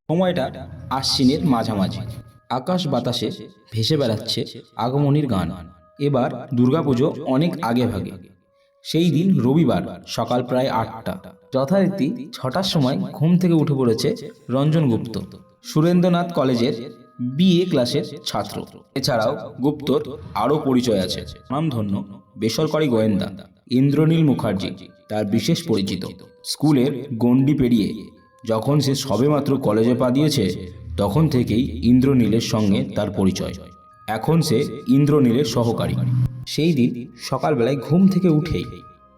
সময়টা আশ্বিনের মাঝামাঝি। আকাশ বাতাসে ভেসে বেড়াচ্ছে আগমনীর গান। এবার দুর্গাপুজো অনেক আগে ভাগে। সেই দিন রবিবার, সকাল প্রায় 8টা। যথারীতি 6টার সময় ঘুম থেকে উঠে পড়েছে রঞ্জন গুপ্ত, সুরেন্দ্রনাথ কলেজের বিএ ক্লাসের ছাত্র। এছাড়াও গুপ্তর আরও পরিচয় আছে। নামধন্য বেসরকারি গোয়েন্দা ইন্দ্রনীল মুখার্জি তার বিশেষ পরিচিত। স্কুলের গণ্ডি পেরিয়ে যখন সে সবেমাত্র কলেজে পা দিয়েছে, তখন থেকেই ইন্দ্রনীলের সঙ্গে তার পরিচয়। এখন সে ইন্দ্রনীলের সহকারী। সেই দিন সকালবেলায় ঘুম থেকে উঠেই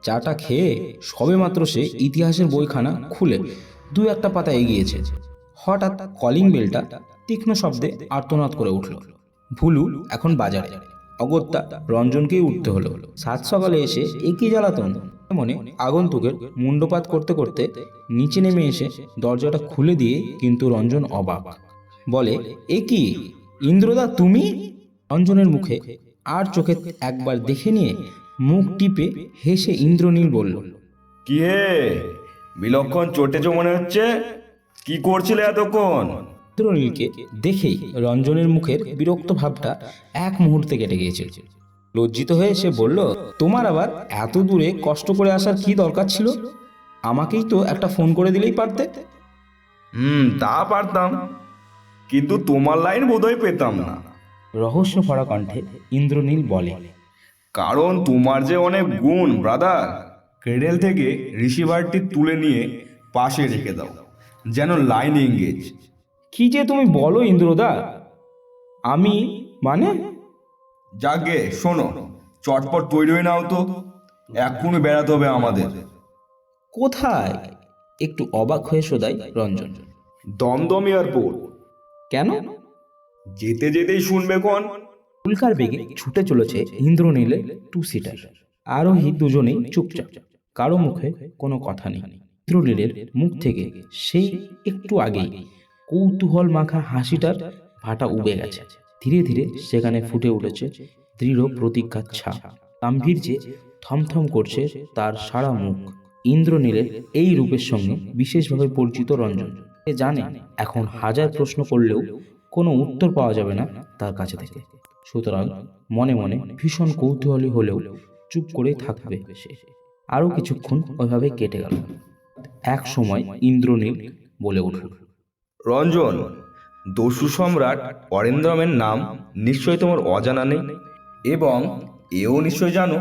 চাটা খেয়ে সবেমাত্র সে ইতিহাসের বইখানা খুলে দু একটা পাতা এগিয়েছে, হঠাৎ কলিং বেলটা তীক্ষ্ণ শব্দে আর্তনাদ করে উঠল। ভুলু এখন বাজারে, অগত্যা রঞ্জনকেই উঠতে হলো। সাত সকালে এসে একই জ্বালাতন। মনে আগন্তুকের মুন্ডপাত করতে করতে নিচে নেমে এসে দরজাটা খুলে দিয়ে কিন্তু রঞ্জন অবাক। বলে, এ কি ইন্দ্রদা, তুমি? রঞ্জনের মুখে আর চোখে একবার দেখে নিয়ে মুখ টিপে হেসে ইন্দ্রনীল বলল, কি হে, বিলক্ষণ চটেছ মনে হচ্ছে। কি করছিলে এতক্ষণ? ইন্দ্রনীলকে দেখেই রঞ্জনের মুখের বিরক্ত ভাবটা এক মুহূর্তে কেটে গিয়েছিল। লজ্জিত হয়ে সে বলল, তোমার আবার এত দূরে কষ্ট করে আসার কি দরকার ছিল? আমাকেই তো একটা ফোন করে দিলেই পারতে। তা পারতাম, কিন্তু তোমার লাইন বোধহয় পেতাম না। রহস্য ভরা কণ্ঠে ইন্দ্রনীল বলে, কারণ তোমার যে অনেক গুণ ব্রাদার। ক্রেডেল থেকে রিসিভারটি তুলে নিয়ে পাশে রেখে দাও, যেন লাইন এঙ্গেজ। কি যে তুমি বলো ইন্দ্রদা, আমি মানে? যাকে শোনো, চটপট তৈরি হয়ে নাও তো, এক্ষুনি বেড়াতে হবে আমাদের। কোথায়? একটু অবাক হয়ে শোধায় রঞ্জন। দমদম এয়ারপোর্ট। কেন? যেতে যেতেই শুনবে কোন। উল্কার বেগে ছুটে চলেছে ইন্দ্রনীলের 2 সিটার। আরোহী দুজনেই চুপচাপ, কারো মুখে কোনো কথা নেই। ইন্দ্রনীলের মুখ থেকে সেই একটু আগেই কৌতূহল মাখা হাসিটার ভাটা উবে গেছে। ধীরে ধীরে সেখানে ফুটে উঠেছে দৃঢ় প্রতিজ্ঞার ছাপ। গাম্ভীর্যে থমথম করছে তার সারা মুখ। ইন্দ্রনীলের এই রূপের সঙ্গে বিশেষভাবে পরিচিত রঞ্জন। সে জানে এখন হাজার প্রশ্ন করলেও কোনো উত্তর পাওয়া যাবে না তার কাছে থেকে। সুতরাং মনে মনে ভীষণ কৌতূহলী হলেও চুপ করেই থাকবে সে। আরও কিছুক্ষণ ওইভাবে কেটে গেল। এক সময় ইন্দ্রনীল বলে উঠল, রঞ্জন, দস্যু সম্রাট অরিন্দমের নাম নিশ্চয় তোমার অজানা নেই, এবং এও নিশ্চয় জানো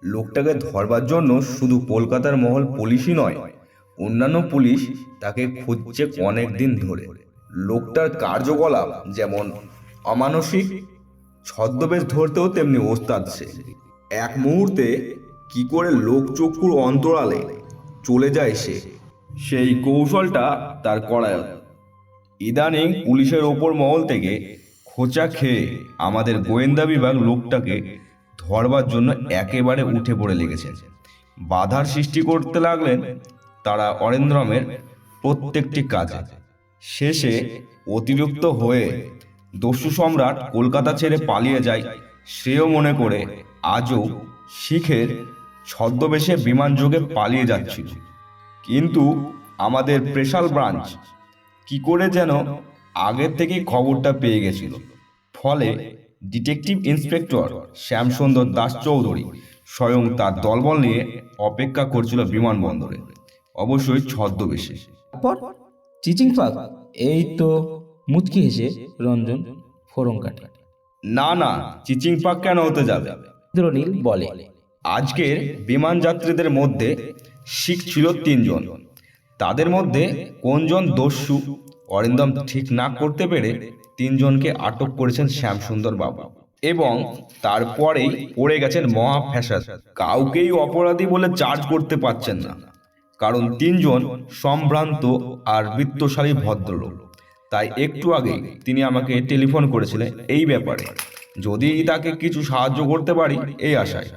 লোকটাকে ধরবার জন্য শুধু কলকাতার মহল পুলিশই নয়, অন্যান্য পুলিশ তাকে খুঁজছে অনেক দিন ধরে। লোকটার কার্যকলাপ যেমন অমানসিক, ছদ্মবেশ ধরতেও তেমনি ওস্তাদ সে। এক মুহূর্তে কি করে লোকচক্ষুর অন্তরালে চলে যায় সে, সেই কৌশলটা তার করায়ত্ত। ইদানিং পুলিশের ওপর মহল থেকে খোঁচা খেয়ে আমাদের গোয়েন্দা বিভাগ লোকটাকে ধরবার জন্য একেবারে উঠে পড়ে লেগেছে। বাধার সৃষ্টি করতে লাগলেন তারা অরিন্দমের প্রত্যেকটি কাজে। শেষে অতিরিক্ত হয়ে দস্যু সম্রাট কলকাতা ছেড়ে পালিয়ে যায় সেও মনে করে আজও শিখের ছদ্মবেশে বিমানযোগে পালিয়ে যাচ্ছিল। কিন্তু আমাদের স্পেশাল ব্রাঞ্চ কি করে যেন আগের থেকেই খবরটা পেয়ে গেছিল। ফলে ডিটেকটিভ ইন্সপেক্টর শ্যামসুন্দর দাস চৌধুরী স্বয়ং তার দলবল নিয়ে অপেক্ষা করছিল বিমানবন্দরে, অবশ্যই ছদ্মবেশে। তারপর চিচিং পাক? এই তো, মুচকি হেসে রঞ্জন ফোরং কাটে। না না, চিচিং পাক কেন হতে যাবে? ইন্দ্রনীল বলে, আজকের বিমান যাত্রীদের মধ্যে শিখ ছিল 3 জন। তাদের মধ্যে কোনজন দস্যু অরিন্দম ঠিক না করতে পেরে 3 জনকে আটক করেছেন শ্যামসুন্দর বাবু, এবং তারপরেই পড়ে গেছেন মহা ফ্যাসাদ। কাউকেই অপরাধী বলে চার্জ করতে পারছেন না, কারণ 3 জন সম্ভ্রান্ত আর বিত্তশালী ভদ্রলোক। তাই একটু আগে তিনি আমাকে টেলিফোন করেছিলেন এই ব্যাপারে, যদি তাকে কিছু সাহায্য করতে পারি এই আশায়।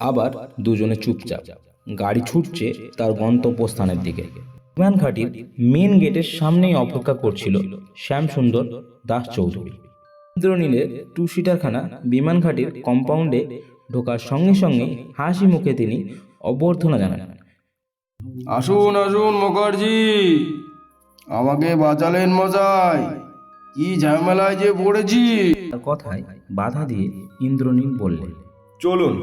আবার দুজনে চুপচাপ। গাড়ি ছুটছে তার গন্তব্যস্থানের দিকে। বিমান ঘাটির মেন গেটের সামনেই অপেক্ষা করছিল শ্যামসুন্দর দাস চৌধুরী। ইন্দ্রনীলের 2 সিটারখানা বিমান ঘাটির কম্পাউন্ডে ঢোকার সঙ্গে সঙ্গে হাসি মুখে তিনি অভ্যর্থনা জানান। আসুন আসুন মুখার্জি, আমাকে বাঁচালেন মশাই, কি ঝামেলায় যে পড়েছি। তার কথায় বাধা দিয়ে ইন্দ্রনীল বললেন, চলুন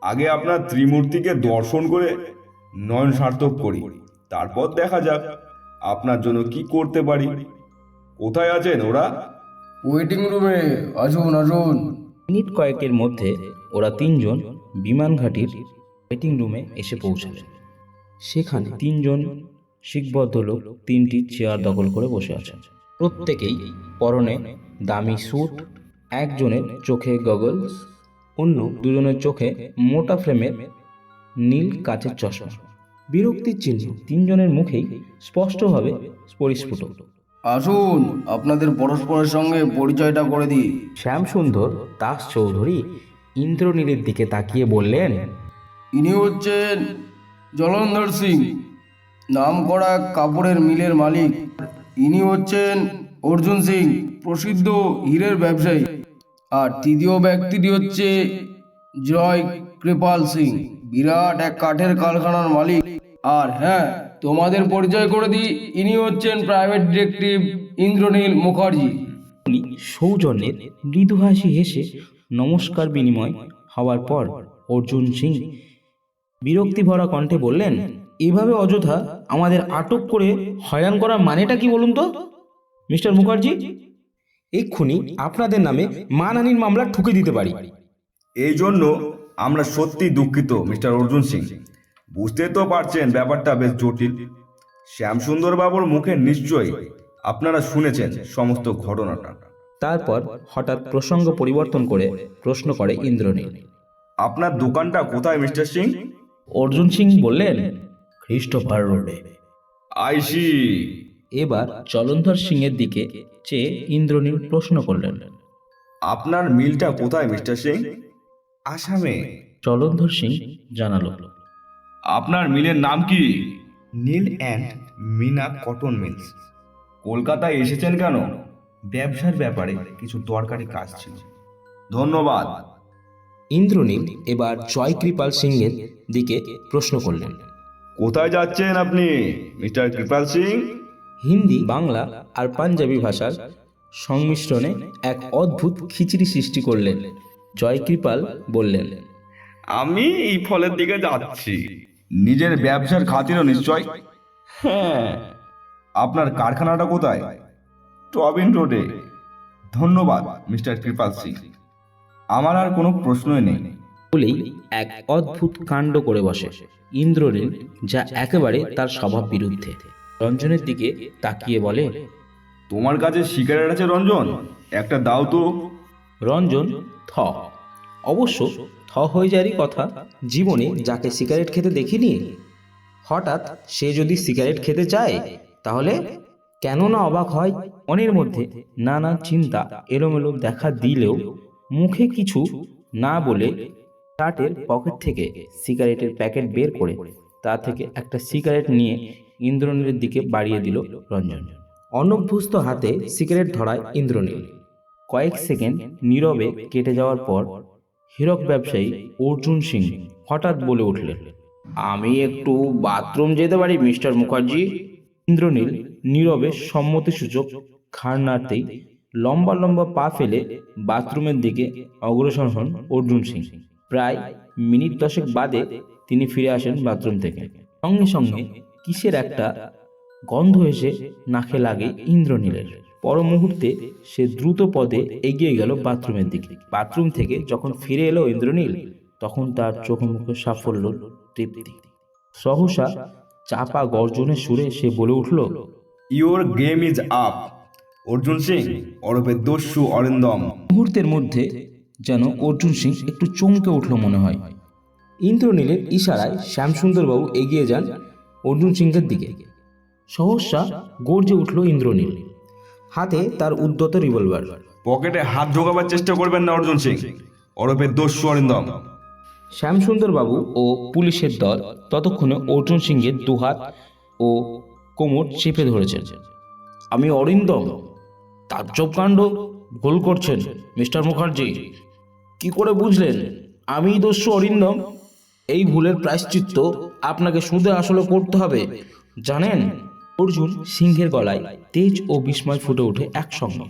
আগে আপনার ত্রিমূর্তিকে দর্শন করে নয়ন সার্থক করি, তারপর দেখা যাক আপনার জন্য কি করতে পারি। কোথায় আছেন ওরা? ওয়েটিং রুমে, আসুন আসুন। মিনিট কয়েকের মধ্যে ওরা তিনজন বিমান ঘাঁটির ওয়েটিং রুমে এসে পৌঁছালেন। সেখানে তিনজন শিখবদ্ধ লোক তিনটি চেয়ার দখল করে বসে আছেন। প্রত্যেকেই পরনে দামি স্যুট, একজনের চোখে গগলস, অন্য দুজনের চোখে মোটা ফ্রেমের নীল কাচের চশমা। বিরক্তির চিহ্ন তিনজনের মুখেই স্পষ্টভাবে পরিস্ফুট। আসুন, আপনাদের পরস্পরের সঙ্গে পরিচয়টা করে দিই। শ্যামসুন্দর দাস চৌধুরী ইন্দ্রনীলের দিকে তাকিয়ে বললেন, ইনি হচ্ছেন জলন্ধর সিং, নামকরা কাপড়ের মিলের মালিক। ইনি হচ্ছেন অর্জুন সিং, প্রসিদ্ধ হীরের ব্যবসায়ী। আর তৃতীয় ব্যক্তিটি হচ্ছে জয় কৃপাল সিং, বিরাট এক কাঠের কারখানার মালিক। আর হ্যাঁ, তোমাদের পরিচয় করে দিই, ইনি হচ্ছেন প্রাইভেট ডিটেকটিভ ইন্দ্রনীল মুখার্জি। উনি সৌজন্যের মৃদু হাসি হেসে নমস্কার বিনিময় হওয়ার পর অর্জুন সিং বিরক্তি ভরা কণ্ঠে বললেন, এভাবে অযথা আমাদের আটক করে হয়রান করার মানেটা কি বলুন তো মিস্টার মুখার্জি? এক্ষুনি আপনাদের নামে মানহানির মামলা ঠুকে দিতে পারি। এই জন্য আমরা সত্যি দুঃখিত মিস্টার অর্জুন সিং। বুঝতে তো পারছেন ব্যাপারটা বেশ জটিল। শ্যামসুন্দর বাবুর মুখে নিশ্চয়ই আপনারা শুনেছেন সমস্ত ঘটনাটা। তারপর হঠাৎ প্রসঙ্গ পরিবর্তন করে প্রশ্ন করে ইন্দ্রনীল, আপনার দোকানটা কোথায় মিস্টার সিং? অর্জুন সিং বললেন, খ্রিস্টোফার রোডে। আইসি। এবার জলন্ধর সিং এর দিকে চেয়ে ইন্দ্রনীল প্রশ্ন করলেন, আপনার মিলটা কোথায় মিস্টার সিং? আসামে। জলন্ধর সিং জানালো, আপনার মিলের নাম কি? নীল অ্যান্ড মিনা কটন মিলস। কলকাতায় এসেছেন কেন? ব্যবসার ব্যাপারে কিছু দরকারি কাজ ছিল। ধন্যবাদ। ইন্দ্রনীল এবার জয় কৃপাল সিং এর দিকে প্রশ্ন করলেন, কোথায় যাচ্ছেন আপনি মিস্টার কৃপাল সিং? হিন্দি, বাংলা আর পাঞ্জাবি ভাষার সংমিশ্রণে এক অদ্ভুত খিচড়ি সৃষ্টি করলেন। জয় কৃপাল বললেন, আমি এই ফলের দিকে যাচ্ছি। নিজের ব্যবসার খাতিরও নিশ্চয়। হ্যাঁ। আপনার কারখানাটা কোথায়? টবিন রোডে। ধন্যবাদ মিস্টার কৃপাল সিং, আমার আর কোনো প্রশ্নই নেই। বলেই এক অদ্ভুত কাণ্ড করে বসে ইন্দ্রনীল, যা একেবারে তার স্বভাব বিরুদ্ধে। রঞ্জনের দিকে তাকিয়ে বলে, তোমার কাছে সিগারেট আছে রঞ্জন? একটা দাও তো। রঞ্জন থ। অবশ্য থ হয়ে যারই কথা, জীবনে যাকে সিগারেট খেতে দেখিনি। হঠাৎ সে যদি সিগারেট খেতে চায় তাহলে কেন না অবাক হয়। মনের মধ্যে নানা চিন্তা এলোমেলো দেখা দিলেও মুখে কিছু না বলে শার্টের পকেট থেকে সিগারেটের প্যাকেট বের করে তা থেকে একটা সিগারেট নিয়ে ইন্দ্রনীলের দিকে বাড়িয়ে দিল রঞ্জন। অনভ্যস্ত হাতে সিগারেট ধরায় ইন্দ্রনীল। কয়েক সেকেন্ড নীরবে কেটে যাওয়ার পর হীরক ব্যবসায়ী অর্জুন সিং হঠাৎ বলে উঠলেন, আমি একটু বাথরুম যেতে পারি মিস্টার মুখার্জি? ইন্দ্রনীল নীরবে সম্মতিসূচক ঘাড় নাড়তেই লম্বা লম্বা পা ফেলে বাথরুমের দিকে অগ্রসর হন অর্জুন সিং। প্রায় মিনিট 10 বাদে তিনি ফিরে আসেন বাথরুম থেকে। সঙ্গে সঙ্গে কিসের একটা গন্ধ এসে নাকে লাগে ইন্দ্রনীলের। পর মুহূর্তে সে দ্রুত পদে এগিয়ে গেল বাথরুমের দিকে। বাথরুম থেকে যখন ফিরে এলো ইন্দ্রনীল, তখন তার চোখে মুখে সাফল্য তৃপ্তি। সহসা চাপা গর্জনের সুরে সে বলে উঠল, your game is up Arjun Singh, ওরফে দস্যু অরিন্দম। মুহূর্তের মধ্যে যেন অর্জুন সিং একটু চমকে উঠল মনে হয়। ইন্দ্রনীলের ইশারায় শ্যামসুন্দরবাবু এগিয়ে যান অর্জুন সিংয়ের দিকে। সহসা গর্জে উঠল ইন্দ্রনীল, হাতে তার উদ্যত রিভলভার। পকেটে হাত ঢোকাবার চেষ্টা করবেন না অর্জুন সিং, ওরফে দস্যু অরিন্দম। শ্যামসুন্দরবাবু ও পুলিশের দল ততক্ষণে অর্জুন সিংয়ের দুহাত ও কোমর চেপে ধরেছেন। আমি অরিন্দম। তাজ্জব কাণ্ড, ভুল করছেন মিস্টার মুখার্জি। কি করে বুঝলেন আমি দস্যু অরিন্দম। এই ভুলের প্রায়শ্চিত্ত আপনাকে সুদে আসলে করতে হবে, জানেন? অর্জুন সিংহের গলায় তেজ ও বিস্ময় ফুটে ওঠে একসঙ্গে।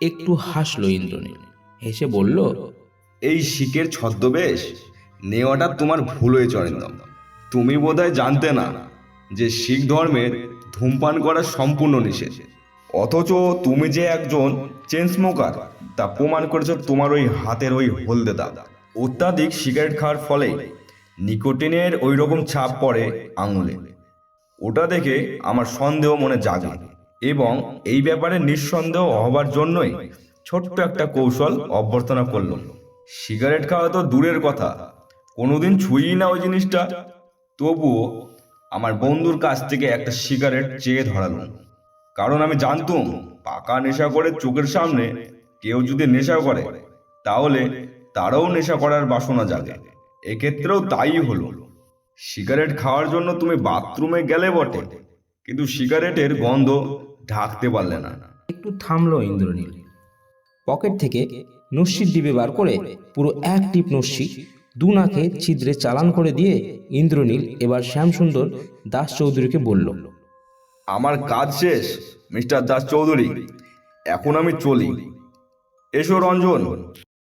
একটু হাসল ইন্দ্রনীল, হেসে বলল, এই শিখের ছদ্মবেশ নেওয়াটা তোমার ভুল হয়েছে অরিন্দম। তুমি বোধহয় জানতে না যে শিখ ধর্মের ধূমপান করা সম্পূর্ণ নিষেধ। অথচ তুমি যে একজন চেন স্মোকার তা প্রমাণ করেছো তোমার ওই হাতের ওই হলদে দাগ। অত্যাধিক সিগারেট খাওয়ার ফলে নিকোটিনের ওই রকম ছাপ পড়ে আঙুলে। ওটা দেখে আমার সন্দেহ মনে জাগে এবং এই ব্যাপারে নিঃসন্দেহ হবার জন্যই ছোট্ট একটা কৌশল অভ্যর্থনা করলাম। সিগারেট খাওয়া তো দূরের কথা, কোনোদিন ছুঁই না ওই জিনিসটা। তবুও আমার বন্ধুর কাছ থেকে একটা সিগারেট চেয়ে ধরালাম, কারণ আমি জানতুম পাকা নেশা করে চোখের সামনে কেউ যদি নেশা করে তাহলে তারাও নেশা করার বাসনা জাগে। এক্ষেত্রেও তাই হলো। সিগারেট খাওয়ার জন্য তুমি বাথরুমে গেলে বটে, কিন্তু সিগারেটের গন্ধ ঢাকতে পারলে না। একটু থামলো ইন্দ্রনীল। পকেট থেকে নস্যির ডিবে বার করে পুরো এক টিপ নস্যি দু নাকে ছিদ্রে চালান করে দিয়ে ইন্দ্রনীল এবার শ্যামসুন্দর দাস চৌধুরীকে বলল, আমার কাজ শেষ মিস্টার দাস চৌধুরী, এখন আমি চলি। এসো রঞ্জন।